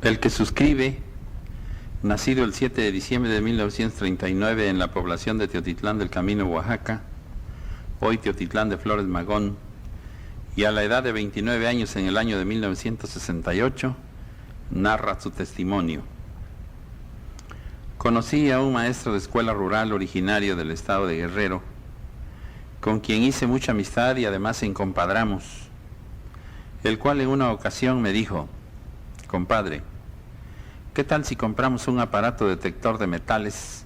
El que suscribe, nacido el 7 de diciembre de 1939 en la población de Teotitlán del Camino, Oaxaca, hoy Teotitlán de Flores Magón, y a la edad de 29 años en el año de 1968, narra su testimonio. Conocí a un maestro de escuela rural originario del estado de Guerrero, con quien hice mucha amistad y además encompadramos, el cual en una ocasión me dijo: compadre, ¿qué tal si compramos un aparato detector de metales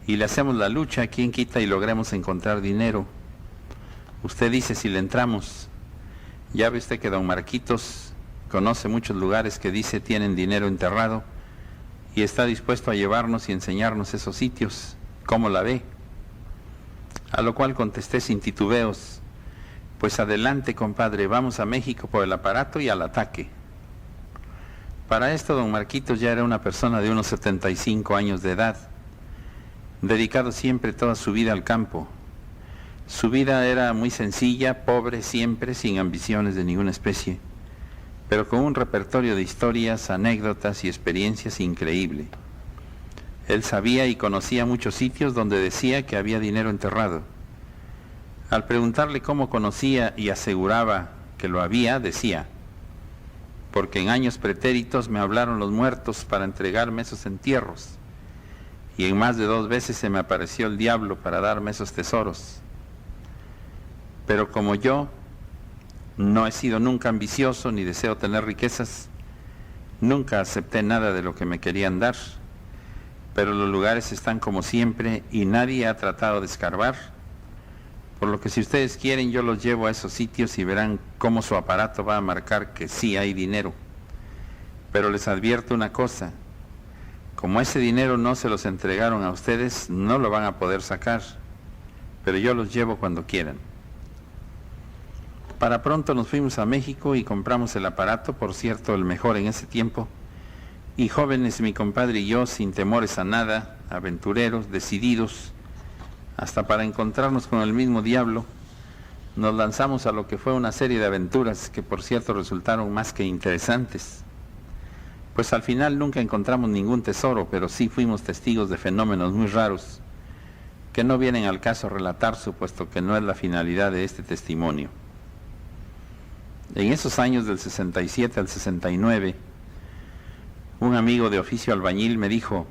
y le hacemos la lucha? ¿Quién quita y logremos encontrar dinero? Usted dice si le entramos. Ya ve usted que don Marquitos conoce muchos lugares que dice tienen dinero enterrado y está dispuesto a llevarnos y enseñarnos esos sitios. ¿Cómo la ve? A lo cual contesté sin titubeos: pues adelante, compadre, vamos a México por el aparato y al ataque. Para esto don Marquitos ya era una persona de unos 75 años de edad, dedicado siempre toda su vida al campo. Su vida era muy sencilla, pobre siempre, sin ambiciones de ninguna especie, pero con un repertorio de historias, anécdotas y experiencias increíble. Él sabía y conocía muchos sitios donde decía que había dinero enterrado. Al preguntarle cómo conocía y aseguraba que lo había, decía: porque en años pretéritos me hablaron los muertos para entregarme esos entierros, y en más de 2 veces se me apareció el diablo para darme esos tesoros. Pero como yo no he sido nunca ambicioso ni deseo tener riquezas, nunca acepté nada de lo que me querían dar, pero los lugares están como siempre y nadie ha tratado de escarbar, por lo que si ustedes quieren yo los llevo a esos sitios y verán cómo su aparato va a marcar que sí hay dinero. Pero les advierto una cosa: como ese dinero no se los entregaron a ustedes, no lo van a poder sacar, pero yo los llevo cuando quieran. Para pronto nos fuimos a México y compramos el aparato, por cierto el mejor en ese tiempo, y jóvenes mi compadre y yo, sin temores a nada, aventureros, decididos, hasta para encontrarnos con el mismo diablo, nos lanzamos a lo que fue una serie de aventuras que por cierto resultaron más que interesantes. Pues al final nunca encontramos ningún tesoro, pero sí fuimos testigos de fenómenos muy raros, que no vienen al caso relatarse, puesto que no es la finalidad de este testimonio. En esos años del 67 al 69, un amigo de oficio albañil me dijo: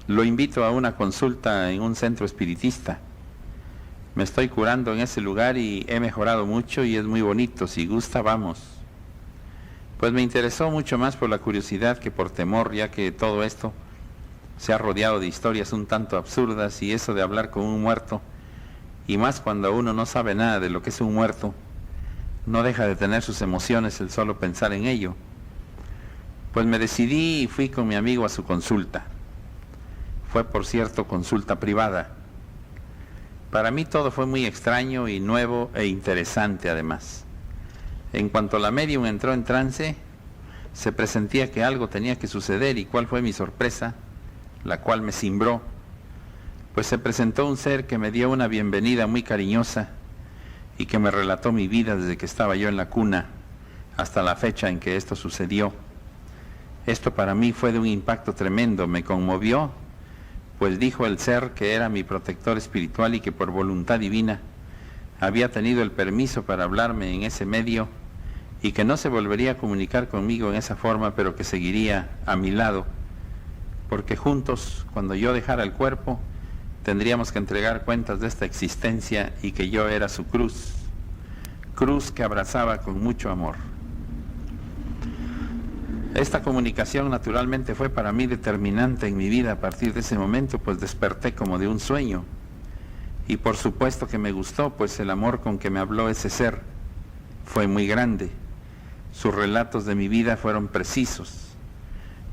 lo invito a una consulta en un centro espiritista. Me estoy curando en ese lugar y he mejorado mucho y es muy bonito, si gusta vamos. Pues me interesó mucho más por la curiosidad que por temor, ya que todo esto se ha rodeado de historias un tanto absurdas, y eso de hablar con un muerto, y más cuando uno no sabe nada de lo que es un muerto, no deja de tener sus emociones el solo pensar en ello. Pues me decidí y fui con mi amigo a su consulta. Fue, por cierto, consulta privada. Para mí todo fue muy extraño y nuevo e interesante además. En cuanto la médium entró en trance, se presentía que algo tenía que suceder, y cuál fue mi sorpresa, la cual me cimbró, pues se presentó un ser que me dio una bienvenida muy cariñosa y que me relató mi vida desde que estaba yo en la cuna hasta la fecha en que esto sucedió. Esto para mí fue de un impacto tremendo, me conmovió, pues dijo el ser que era mi protector espiritual y que por voluntad divina había tenido el permiso para hablarme en ese medio y que no se volvería a comunicar conmigo en esa forma, pero que seguiría a mi lado, porque juntos, cuando yo dejara el cuerpo, tendríamos que entregar cuentas de esta existencia y que yo era su cruz, cruz que abrazaba con mucho amor. Esta comunicación naturalmente fue para mí determinante en mi vida a partir de ese momento, pues desperté como de un sueño. Y por supuesto que me gustó, pues el amor con que me habló ese ser fue muy grande. Sus relatos de mi vida fueron precisos.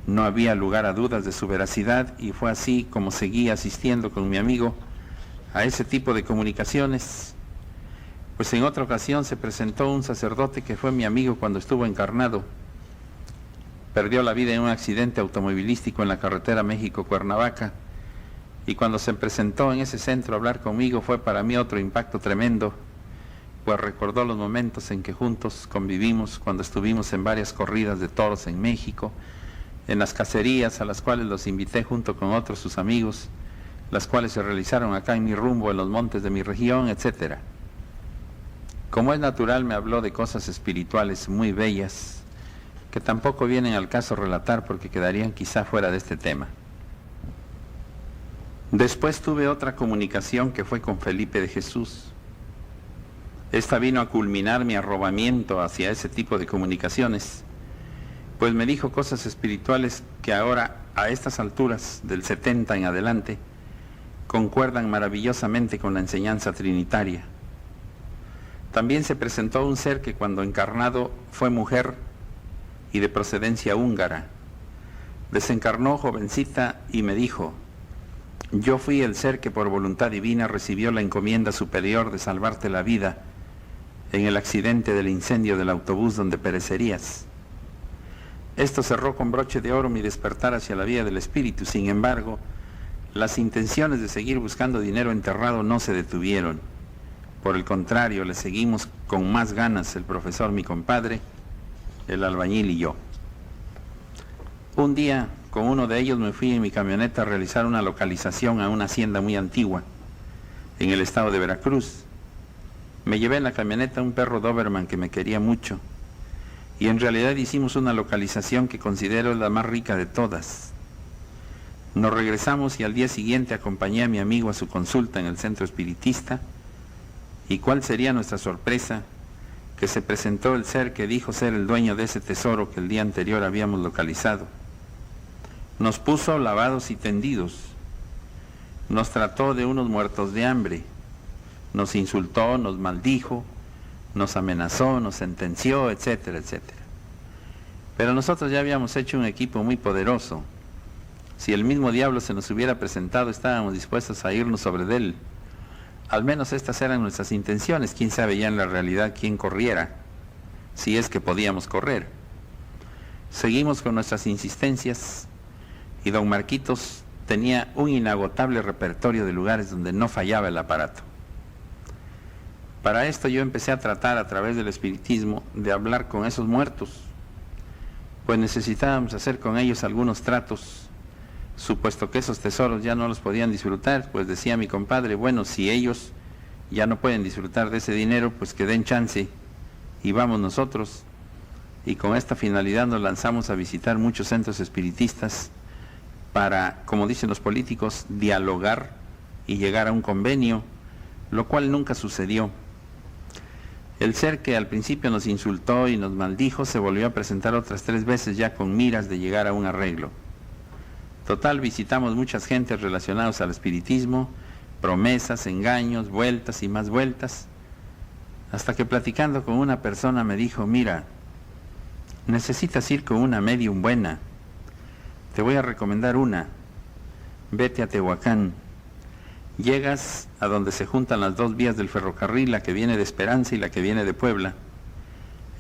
No había lugar a dudas de su veracidad, y fue así como seguí asistiendo con mi amigo a ese tipo de comunicaciones. Pues en otra ocasión se presentó un sacerdote que fue mi amigo cuando estuvo encarnado. Perdió la vida en un accidente automovilístico en la carretera México-Cuernavaca, y cuando se presentó en ese centro a hablar conmigo fue para mí otro impacto tremendo, pues recordó los momentos en que juntos convivimos cuando estuvimos en varias corridas de toros en México, en las cacerías a las cuales los invité junto con otros sus amigos, las cuales se realizaron acá en mi rumbo, en los montes de mi región, etc. Como es natural, me habló de cosas espirituales muy bellas, que tampoco vienen al caso relatar porque quedarían quizá fuera de este tema. Después tuve otra comunicación que fue con Felipe de Jesús. Esta vino a culminar mi arrobamiento hacia ese tipo de comunicaciones, pues me dijo cosas espirituales que ahora, a estas alturas, del 70 en adelante, concuerdan maravillosamente con la enseñanza trinitaria. También se presentó un ser que cuando encarnado fue mujer y de procedencia húngara. Desencarnó jovencita y me dijo: yo fui el ser que por voluntad divina recibió la encomienda superior de salvarte la vida en el accidente del incendio del autobús donde perecerías. Esto cerró con broche de oro mi despertar hacia la vida del espíritu. Sin embargo, las intenciones de seguir buscando dinero enterrado no se detuvieron. Por el contrario, le seguimos con más ganas el profesor, mi compadre, el albañil y yo. Un día, con uno de ellos, me fui en mi camioneta a realizar una localización a una hacienda muy antigua, en el estado de Veracruz. Me llevé en la camioneta un perro Doberman que me quería mucho, y en realidad hicimos una localización que considero la más rica de todas. Nos regresamos y al día siguiente acompañé a mi amigo a su consulta en el centro espiritista, y cuál sería nuestra sorpresa, que se presentó el ser que dijo ser el dueño de ese tesoro que el día anterior habíamos localizado. Nos puso lavados y tendidos, nos trató de unos muertos de hambre, nos insultó, nos maldijo, nos amenazó, nos sentenció, etcétera, etcétera. Pero nosotros ya habíamos hecho un equipo muy poderoso. Si el mismo diablo se nos hubiera presentado, estábamos dispuestos a irnos sobre de él. Al menos estas eran nuestras intenciones. Quién sabe ya en la realidad quién corriera, si es que podíamos correr. Seguimos con nuestras insistencias y don Marquitos tenía un inagotable repertorio de lugares donde no fallaba el aparato. Para esto yo empecé a tratar a través del espiritismo de hablar con esos muertos, pues necesitábamos hacer con ellos algunos tratos, supuesto que esos tesoros ya no los podían disfrutar. Pues decía mi compadre, bueno, si ellos ya no pueden disfrutar de ese dinero, pues que den chance y vamos nosotros. Y con esta finalidad nos lanzamos a visitar muchos centros espiritistas para, como dicen los políticos, dialogar y llegar a un convenio, lo cual nunca sucedió. El ser que al principio nos insultó y nos maldijo se volvió a presentar otras 3 veces ya con miras de llegar a un arreglo. Total, visitamos muchas gentes relacionadas al espiritismo, promesas, engaños, vueltas y más vueltas, hasta que platicando con una persona me dijo: mira, necesitas ir con una medium buena, te voy a recomendar una, vete a Tehuacán, llegas a donde se juntan las 2 vías del ferrocarril, la que viene de Esperanza y la que viene de Puebla.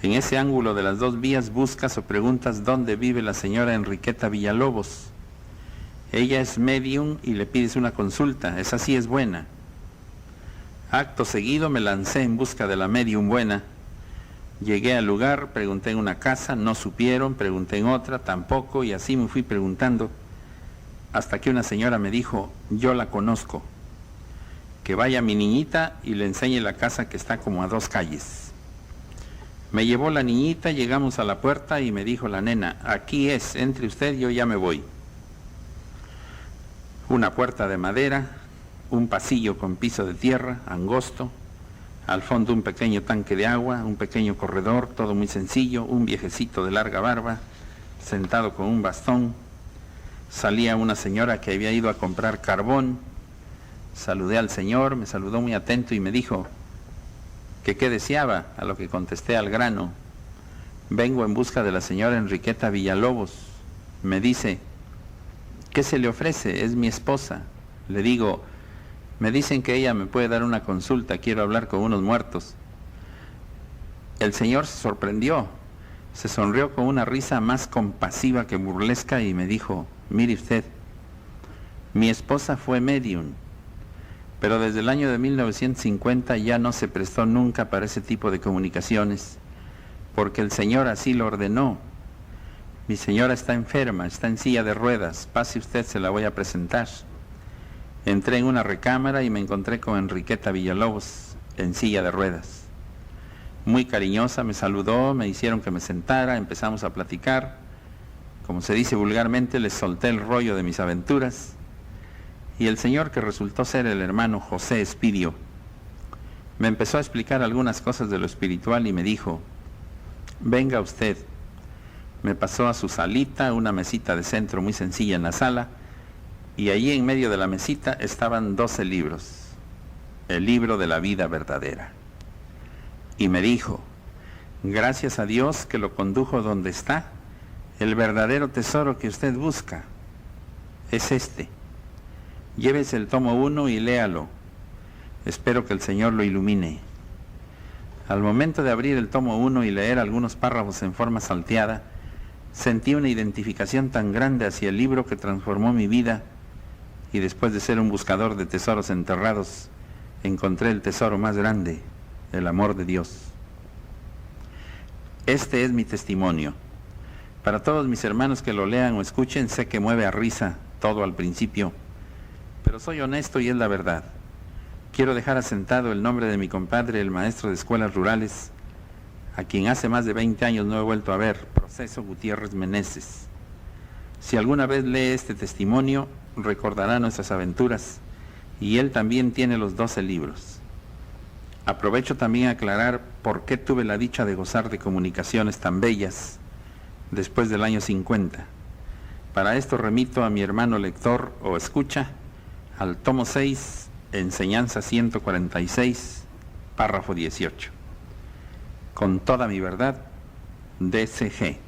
En ese ángulo de las 2 vías buscas o preguntas dónde vive la señora Enriqueta Villalobos. Ella es medium y le pides una consulta, esa sí es buena. Acto seguido me lancé en busca de la medium buena. Llegué al lugar, pregunté en una casa, no supieron, pregunté en otra, tampoco, y así me fui preguntando, hasta que una señora me dijo: yo la conozco, que vaya a mi niñita y le enseñe la casa que está como a 2 calles. Me llevó la niñita, llegamos a la puerta y me dijo la nena: aquí es, entre usted, yo ya me voy. Una puerta de madera, un pasillo con piso de tierra, angosto, al fondo un pequeño tanque de agua, un pequeño corredor, todo muy sencillo, un viejecito de larga barba, sentado con un bastón. Salía una señora que había ido a comprar carbón. Saludé al señor, me saludó muy atento y me dijo que qué deseaba, a lo que contesté al grano: vengo en busca de la señora Enriqueta Villalobos. Me dice: ¿qué se le ofrece? Es mi esposa. Le digo: me dicen que ella me puede dar una consulta, quiero hablar con unos muertos. El señor se sorprendió, se sonrió con una risa más compasiva que burlesca y me dijo: mire usted, mi esposa fue medium, pero desde el año de 1950 ya no se prestó nunca para ese tipo de comunicaciones, porque el Señor así lo ordenó. Mi señora está enferma, está en silla de ruedas, pase usted, se la voy a presentar. Entré en una recámara y me encontré con Enriqueta Villalobos, en silla de ruedas. Muy cariñosa, me saludó, me hicieron que me sentara, empezamos a platicar. Como se dice vulgarmente, les solté el rollo de mis aventuras. Y el señor, que resultó ser el hermano José Espidio, me empezó a explicar algunas cosas de lo espiritual y me dijo: venga usted. Me pasó a su salita, una mesita de centro muy sencilla en la sala, y allí en medio de la mesita estaban 12 libros, el libro de la vida verdadera. Y me dijo: gracias a Dios que lo condujo donde está, el verdadero tesoro que usted busca es este. Llévese el tomo 1 y léalo. Espero que el Señor lo ilumine. Al momento de abrir el tomo 1 y leer algunos párrafos en forma salteada, sentí una identificación tan grande hacia el libro que transformó mi vida, y después de ser un buscador de tesoros enterrados, encontré el tesoro más grande, el amor de Dios. Este es mi testimonio. Para todos mis hermanos que lo lean o escuchen, sé que mueve a risa todo al principio, pero soy honesto y es la verdad. Quiero dejar asentado el nombre de mi compadre, el maestro de escuelas rurales, a quien hace más de 20 años no he vuelto a ver, Proceso Gutiérrez Meneses. Si alguna vez lee este testimonio, recordará nuestras aventuras, y él también tiene los 12 libros. Aprovecho también a aclarar por qué tuve la dicha de gozar de comunicaciones tan bellas después del año 50. Para esto remito a mi hermano lector o escucha al tomo 6, Enseñanza 146, párrafo 18. Con toda mi verdad, D.C.G.